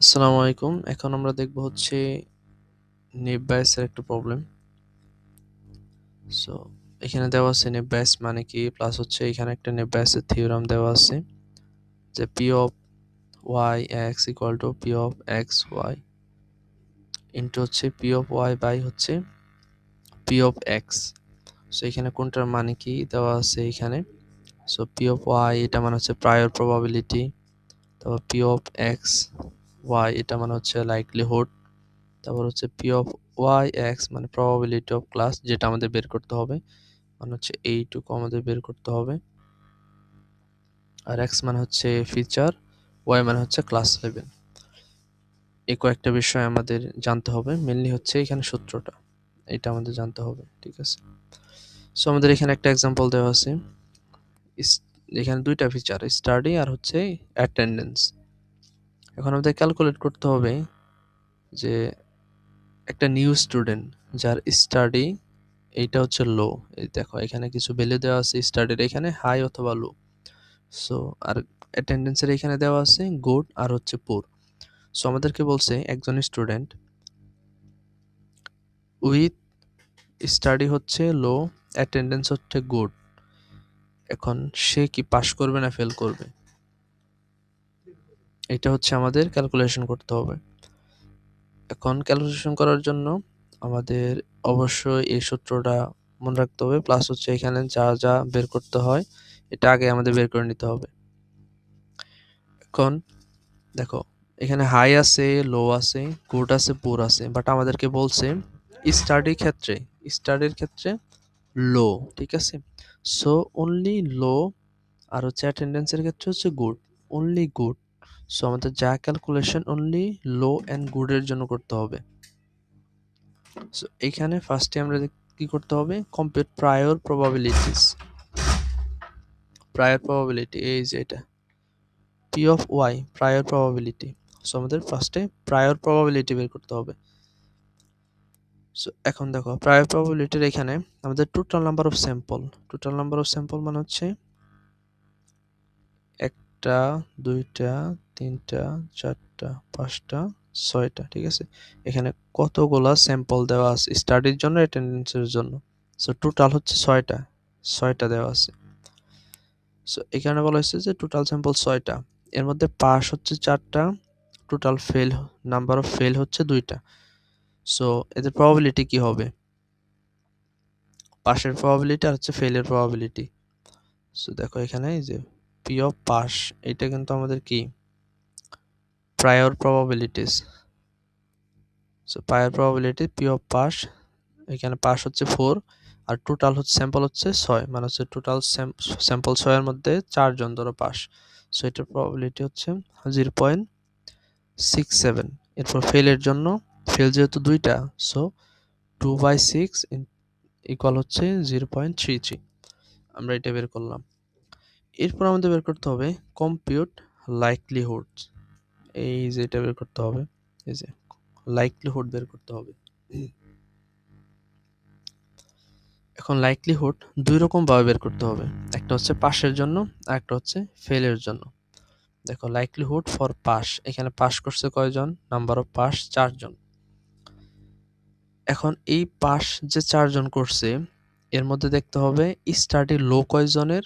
আসসালামু আলাইকুম। এখন আমরা দেখব হচ্ছে নেপ বায়াসের একটা প্রবলেম। সো এখানে দেওয়া আছে নেপ বায়াস মানে কি, প্লাস হচ্ছে এখানে একটা নেপ বায়াসের থিওরাম দেওয়া আছে যে P of Y X equal to P of X Y into হচ্ছে পি অফ ওয়াই বাই হচ্ছে পি অফ এক্স। সো এখানে কোনটার মানে কি দেওয়া আছে এখানে। সো পি অফ ওয়াই এটা মানে হচ্ছে প্রায়র প্রবাবিলিটি, তারপর পি অফ এক্স ওয়াই এটা মানে হচ্ছে লাইকলিহুড, তারপর হচ্ছে পি অফ ওয়াই এক্স মানে প্রবাবিলিটি অফ ক্লাস, যেটা আমাদের বের করতে হবে, মানে হচ্ছে এইটুকু আমাদের বের করতে হবে। আর এক্স মানে হচ্ছে ফিচার, ওয়াই মানে হচ্ছে ক্লাস লেভেল। এই কয়েকটা বিষয় আমাদের জানতে হবে, মেনলি হচ্ছে এখানে সূত্রটা এটা আমাদের জানতে হবে, ঠিক আছে। সো আমাদের এখানে একটা এক্সাম্পল দেওয়া আছে। এখানে দুইটা ফিচার, স্টাডি আর হচ্ছে অ্যাটেন্ডেন্স। এখন আমাদের ক্যালকুলেট করতে হবে যে একটা নিউ স্টুডেন্ট যার স্টাডি এইটা হচ্ছে লো, এই দেখো এখানে কিছু ভ্যালু দেওয়া আছে, স্টাডির এখানে হাই অথবা লো। সো আর অ্যাটেন্ডেন্সের এখানে দেওয়া আছে গুড আর হচ্ছে পুর। সো আমাদেরকে বলছে একজন স্টুডেন্ট উইথ স্টাডি হচ্ছে লো, অ্যাটেন্ডেন্স হচ্ছে গুড, এখন সে কি পাস করবে না ফেল করবে, এটা হচ্ছে আমাদের ক্যালকুলেশন করতে হবে। এখন ক্যালকুলেশন করার জন্য আমাদের অবশ্যই এই সূত্রটা মনে রাখতে হবে, প্লাস হচ্ছে এখানে যা যা বের করতে হয় এটা আগে আমাদের বের করে নিতে হবে। এখন দেখো এখানে হাই আছে, লো আছে, গুড আছে, পুর আছে, বাট আমাদেরকে বলছে স্টাডির ক্ষেত্রে লো, ঠিক আছে। সো অনলি লো, আর হচ্ছে অ্যাটেন্ডেন্সের ক্ষেত্রে হচ্ছে গুড, অনলি গুড। সো আমাদের যা ক্যালকুলেশন অনলি লো অ্যান্ড গুডের জন্য করতে হবে। সো এখানে ফার্স্টে আমরা কি করতে হবে, compute prior probabilities. Prior probability এই যে এটা P of Y prior probability. So আমাদের ফার্স্টে প্রায়র প্রবাবিলিটি বের করতে হবে। সো এখন দেখো প্রায়র প্রবাবিলিটির এখানে আমাদের total number of sample, total number of sample মানে হচ্ছে একটা, দুইটা, তিনটা, চারটা, পাঁচটা, ছয়টা, ঠিক আছে। এখানে কতগুলা স্যাম্পল দেওয়া আছে স্টাডির জন্য, অ্যাটেন্ডেন্সের জন্য। সো টোটাল হচ্ছে ছয়টা, ছয়টা দেওয়া আছে। সো এখানে বলা হয়েছে যে টোটাল স্যাম্পল ছয়টা, এর মধ্যে পাস হচ্ছে চারটা, total fail number of fail হচ্ছে দুইটা। সো এদের প্রবাবিলিটি কি হবে, পাসের প্রবাবিলিটি আর হচ্ছে ফেলের প্রবাবিলিটি। সো দেখো এখানে এই যে পি অফ পাস, এটা কিন্তু আমাদের কি prior probabilities. So prior probability P of pass, এখানে পাস হচ্ছে 4 আর টোটাল হচ্ছে স্যাম্পল হচ্ছে 6, মানে হচ্ছে টোটাল স্যাম্পল 6 এর মধ্যে 4 জন ধরো পাস। সো এটার প্রবাবিলিটি হচ্ছে 0.67। এরপর ফেলের জন্য, ফেল যেহেতু দুইটা, সো 2/6 ইকুয়াল হচ্ছে 0.33। আমরা এটা বের করলাম। এরপর আমাদের বের করতে হবে কম্পিউট লাইকলিহুড, এই যে এটা বের করতে হবে, এই যে লাইকলিহুড বের করতে হবে। এখন লাইকলিহুড দুই রকম ভাবে বের করতে হবে, একটা হচ্ছে পাসের জন্য আর একটা হচ্ছে ফেলের জন্য। দেখো লাইকলিহুড ফর পাস, এখানে পাস করছে কয়জন, নাম্বার অফ পাস 4 জন। এখন এই পাস যে 4 জন করছে এর মধ্যে দেখতে হবে স্টাডি লো কয়জনের,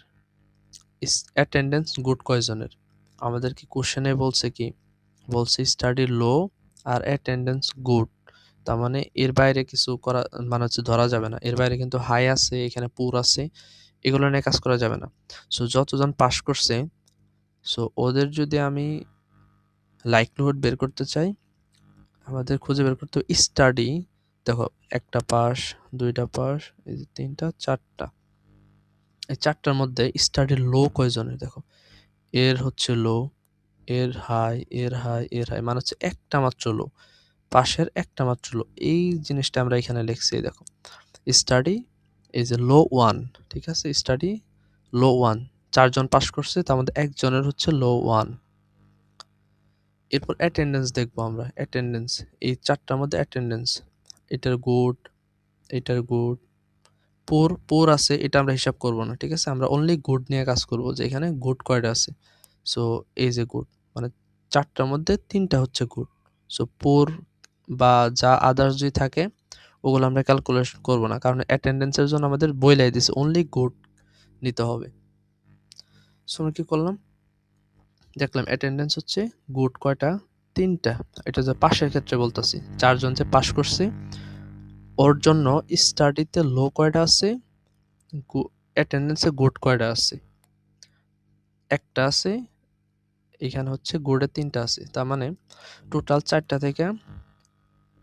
অ্যাটেন্ডেন্স গুড কয়জনের। আমাদের কি কোশ্চেনে বলছে কি, বলছে স্টাডি লো আর অ্যাটেন্ডেন্স গুড, তার মানে এর বাইরে কিছু করা মানে হচ্ছে ধরা যাবে না, এর বাইরে কিন্তু হাই আছে, এখানে পুর আছে, এগুলো নিয়ে কাজ করা যাবে না। সো যতজন পাস করছে, সো ওদের যদি আমি লাইকলিহুড বের করতে চাই, আমাদের খুঁজে বের করতে হবে স্টাডি। দেখো একটা পাস, দুইটা পাস, এই যে তিনটা, চারটা, এই চারটার মধ্যে স্টাডি লো কয়জনের, দেখো এর হচ্ছে লো, এর হাই, এর হাই, এর হাই, মানে হচ্ছে একটা মাত্র লো, পাশের একটা মাত্র লো। এই জিনিসটা আমরা এখানে লিখছি, দেখো স্টাডি এই যে লো ওয়ান, ঠিক আছে, স্টাডি লো ওয়ান, 4 জন পাস করছে, তার মধ্যে একজনের হচ্ছে লো ওয়ান। এরপর অ্যাটেন্ডেন্স দেখবো আমরা, অ্যাটেন্ডেন্স এই চারটার মধ্যে অ্যাটেন্ডেন্স, এটার গুড, এটার গুড, পুর, পুর আছে, এটা আমরা হিসাব করব না, ঠিক আছে, আমরা অনলি গুড নিয়ে কাজ করব, যে এখানে গুড কয়টা আছে। সো এই যে গুড মানে 4টার মধ্যে 3টা হচ্ছে গুড। সো পুর বা যা আদার্স যদি থাকে ওগুলো আমরা ক্যালকুলেশন করব না, কারণ অ্যাটেন্ডেন্সের জন্য আমাদের বইলাই দিছে অনলি গুড নিতে হবে। সো আমরা কি করলাম, দেখলাম অ্যাটেন্ডেন্স হচ্ছে গুড কয়টা, 3টা। এটা যে পাশের ক্ষেত্রে বলতেছি, 4জন যে পাস করছে ওর জন্য স্টাডিতে লো কয়টা আছে, অ্যাটেন্ডেন্সে গুড কয়টা আছে, একটা আছে। এখানে হচ্ছে গুডে 3টা আছে, তার মানে টোটাল 4টা থেকে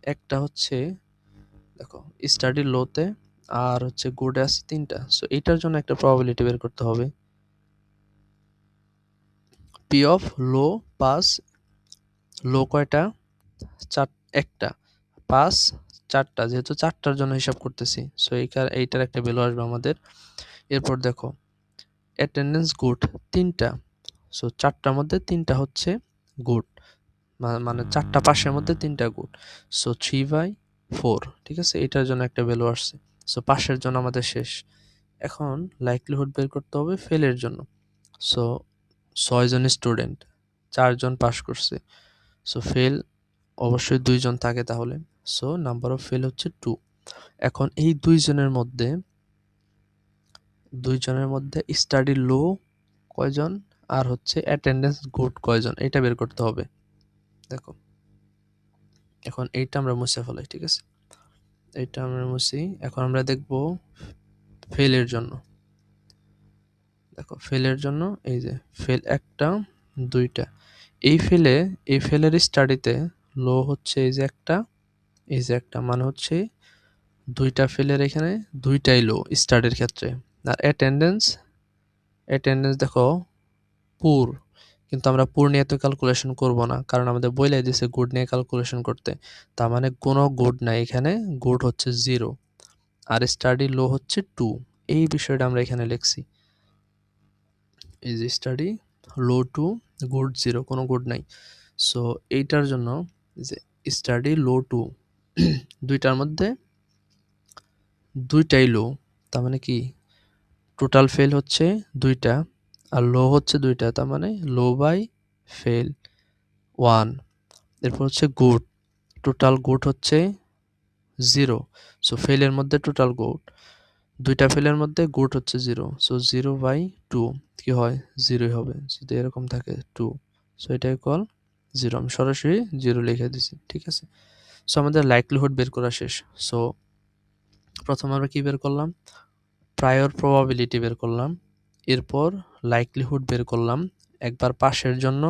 একটা হচ্ছে দেখো স্টাডি লোতে আর হচ্ছে গুডে আছে 3টা। সো এটার জন্য একটা প্রবাবিলিটি বের করতে হবে। পি অফ লো পাস, লো কয়টা, চার, একটা, পাস 4টা, যেহেতু 4টার জন্য হিসাব করতেছি সো এইটার একটা ভ্যালু আসবে আমাদের। এরপর দেখো অ্যাটেন্ডেন্স গুড 3টা, সো 4টার মধ্যে 3টা হচ্ছে গুড, মানে 4টা পাশের মধ্যে 3টা গুড, সো 3/4। ঠিক আছে, এটার জন্য একটা ভ্যালু আসছে। সো পাশের জন্য আমাদের শেষ। এখন লাইকলিহুড বের করতে হবে ফেলের জন্য। সো 6জন স্টুডেন্ট, 4জন পাস করছে, সো ফেল অবশ্যই 2জন থাকে তাহলে, সো নাম্বার অফ ফেল হচ্ছে 2। এখন এই দুইজনের মধ্যে স্টাডি লো কয়জন আর হচ্ছে অ্যাটেন্ডেন্স গুড কয়জন, এটা বের করতে হবে। দেখো এখন এইটা আমরা মুছে ফেলাই, ঠিক আছে, এইটা আমরা মুছি। এখন আমরা দেখব ফেলের জন্য। দেখো ফেলের জন্য এই যে ফেল 1টা 2টা, এই ফেলের স্টাডিতে লো হচ্ছে এই যে একটা, এই যে একটা, মানে হচ্ছে 2টা ফেলের এখানে 2টাই লো স্টাডির ক্ষেত্রে। আর অ্যাটেন্ডেন্স দেখো পুর, কিন্তু আমরা পুর নিয়ে তো ক্যালকুলেশন করব না, কারণ আমাদের বইলাই দিছে গুড নিয়ে ক্যালকুলেশন করতে। তার মানে কোনো গুড নাই এখানে, গুড হচ্ছে 0 আর স্টাডি লো হচ্ছে 2। এই বিষয়টা আমরা এখানে লিখছি, এই যে স্টাডি লো 2, গুড 0, কোনো গুড নাই। সো এইটার জন্য যে স্টাডি লো 2 দুইটার মধ্যে 2টাই লো, তার মানে কি টোটাল ফেল হচ্ছে 2টা আর লো হচ্ছে 2টা, তার মানে লো বাই ফেল 1। এরপর হচ্ছে গুড, টোটাল গুড হচ্ছে 0, সো ফেলের মধ্যে টোটাল গুড, 2টা ফেলের মধ্যে গুড হচ্ছে 0, সো 0/2 কি হয় 0ই হবে যদি এরকম থাকে 2, সো এটা ইকুয়াল 0। আমি সরাসরি 0 লিখে দিছি, ঠিক আছে। সো আমাদের লাইকলিহুড বের করা শেষ। সো প্রথমে আমরা কি বের করলাম, প্রায়র প্রবাবিলিটি বের করলাম, এরপর লাইকলিহুড বের করলাম একবার পাশের জন্য।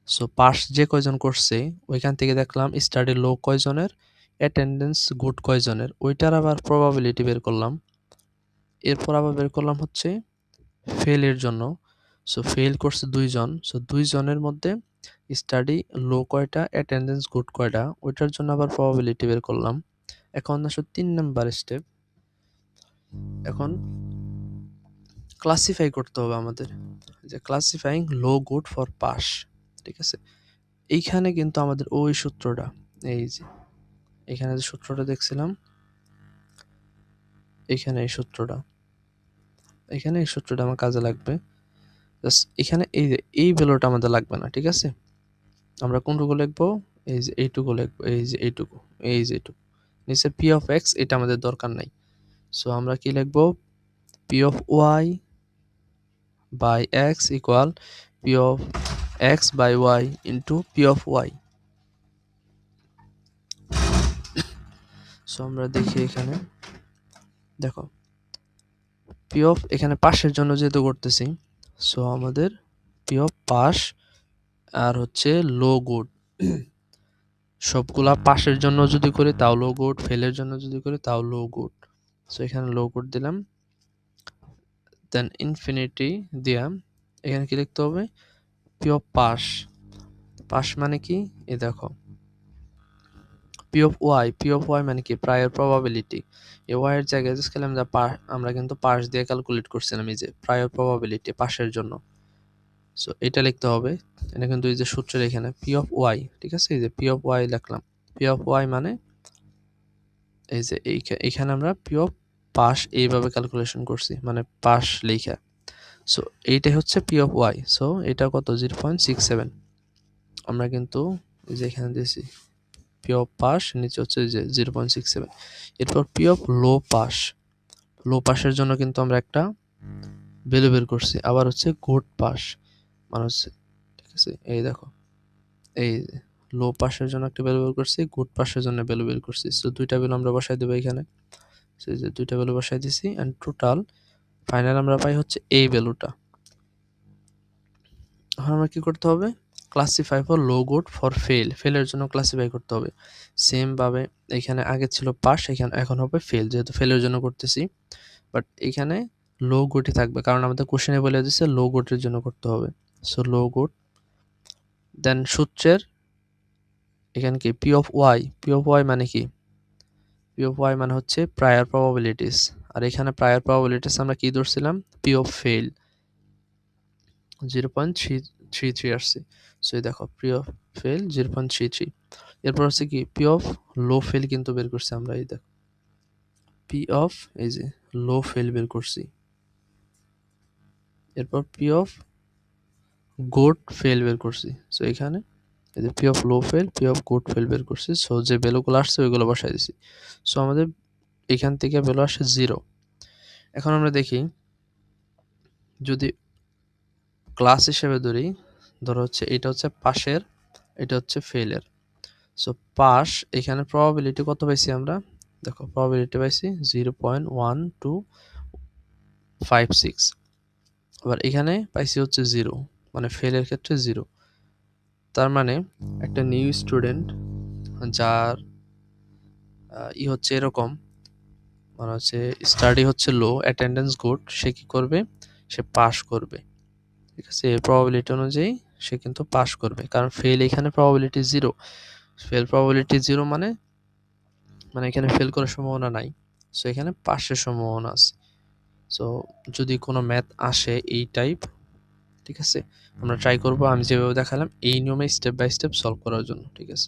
সো পাস যে কয়জন করছে ওইখান থেকে দেখলাম স্টাডি লো কয়জনের, অ্যাটেন্ডেন্স গুড কয়জনের, ওইটার আবার প্রবাবিলিটি বের করলাম। এরপর আবার বের করলাম হচ্ছে ফেলের জন্য। সো ফেল করছে 2জন, সো 2জনের মধ্যে স্টাডি লো কয়টা, অ্যাটেন্ডেন্স গুড কয়টা, ওইটার জন্য আবার প্রবাবিলিটি বের করলাম। এখন আসলে 3 নাম্বার স্টেপ, এখন ক্লাসিফাই করতে হবে আমাদের, যে ক্লাসিফাইং লো গুড ফর পাস। ঠিক আছে, এইখানে কিন্তু আমাদের ওই সূত্রটা, এই যে এখানে যে সূত্রটা দেখছিলাম, এখানে এই সূত্রটা, এখানে এই সূত্রটা আমার কাজে লাগবে। জাস্ট এখানে এই যে এই ভ্যালুটা আমাদের লাগবে না, ঠিক আছে। আমরা কোনটুকু লিখবো, এই যে এইটুকু লিখবো, এই যে এইটুকু, এই যে এইটুকু নিচে পি অফ এক্স, এটা আমাদের দরকার নাই। সো আমরা কি লিখবো, P of Y by X equal P of X by Y into P of Y. So আমরা দেখি এখানে, দেখো পি অফ এখানে পাশের জন্য যেহেতু করতেছি, সো আমাদের পি অফ পাস আর হচ্ছে লো গুড, সবগুলা পাশের জন্য যদি করি তাও লো গুড, ফেলের জন্য যদি করি তাও লো গুড। সো এখানে লো গুড দিলাম, দেন ইনফিনিটি দিয়া এখানে কি লিখতে হবে, পি অফ পাস, পাস মানে কি, এই দেখো P of Y, P of Y মানে কি প্রায়র প্রবাবিলিটি, এই ওয়াই এর জায়গায় জাস্ট খালি আমরা কিন্তু পাস দিয়ে ক্যালকুলেট করছিলাম, এই যে প্রায়র প্রবাবিলিটি পাশের জন্য। সো এটা লিখতে হবে, এটা কিন্তু এই যে সূত্রের এখানে পি অফ ওয়াই, ঠিক আছে, এই যে পি অফ ওয়াই লিখলাম। পি অফ ওয়াই মানে এই যে এইখানে আমরা পি অফ পাস এইভাবে ক্যালকুলেশন করছি, মানে পাস লেখা। সো এইটাই হচ্ছে পি অফ ওয়াই। সো এটা কত 0.67। আমরা কিন্তু এই যে এখানে দিয়েছি পি অফ পাস, নিচে হচ্ছে যে 0.67। এরপর পি অফ লো পাস, লো পাসের জন্য কিন্তু আমরা একটা ভ্যালু বের করছি। আবার হচ্ছে গুড পাস মানে হচ্ছে, ঠিক আছে, এই দেখো এই লো পাসের জন্য একটা ভ্যালু বের করছি, গুড পাসের জন্য ভ্যালু বের করছি। সো দুইটা ভ্যালু আমরা বসাই দেবো এখানে। সো এই যে দুইটা ভ্যালু বসাই দিছি অ্যান্ড টোটাল ফাইনাল আমরা পাই হচ্ছে এই ভ্যালুটা। এখন আমরা কি করতে হবে, classify for low good for fail, ফেলের জন্য ক্লাসিফাই করতে হবে। সেম ভাবে এখানে আগে ছিল পাস, এখানে এখন হবে ফেল, যেহেতু ফেলের জন্য করতেছি। বাট এখানে লো গুডই থাকবে, কারণ আমাদের কোশ্চেনে বলে দিচ্ছে লো গুডের জন্য করতে হবে। সো লো গুড, দেন সূত্রের এখানে কি P of Y, P of Y মানে কি, পি অফ ওয়াই মানে হচ্ছে প্রায়র প্রবাবিলিটিস। আর এখানে প্রায়র প্রবাবিলিটিস আমরা কি ধরছিলাম, পি অফ ফেল 0.33 আসছে। সো এই দেখো পি অফ ফেল 0.33। এরপর হচ্ছে কি পি অফ লো ফেল কিন্তু বের করছি আমরা, এই দেখো পি অফ এই যে লো ফেল বের করছি। এরপর পি অফ গুড ফেল বের করছি। সো এখানে এই যে P of low fail, P of good fail বের করছি। সো যে ভ্যালুগুলো আসছে ওইগুলো বসাই দিছি। সো আমাদের এখান থেকে ভ্যালু আসে 0। এখন আমরা দেখি যদি ক্লাস হিসেবে ধরি, ধরো হচ্ছে এটা হচ্ছে পাশের, এটা হচ্ছে ফেলের। সো পাস এখানে প্রবাবিলিটি কত পাইছি আমরা, দেখো প্রবাবিলিটি পাইছি 0.1256। আবার এখানে পাইছি হচ্ছে 0, মানে ফেলের ক্ষেত্রে 0। তার মানে একটা নিউ স্টুডেন্ট যার হচ্ছে এরকম, মানে হচ্ছে স্টাডি হচ্ছে লো, অ্যাটেন্ডেন্স গুড, সে কি করবে, সে পাস করবে। ঠিক আছে, এই প্রবাবিলিটি অনুযায়ী সে কিন্তু পাস করবে, কারণ ফেল এখানে প্রবাবিলিটি 0। ফেল প্রবাবিলিটি 0 মানে মানে এখানে ফেল করার সম্ভাবনা নাই। সো এখানে পাসের সম্ভাবনা আছে। সো যদি কোনো ম্যাথ আসে এই টাইপ, ঠিক আছে, আমরা ট্রাই করব আমি যেভাবে দেখালাম এই নিয়মে স্টেপ বাই স্টেপ সলভ করার জন্য। ঠিক আছে।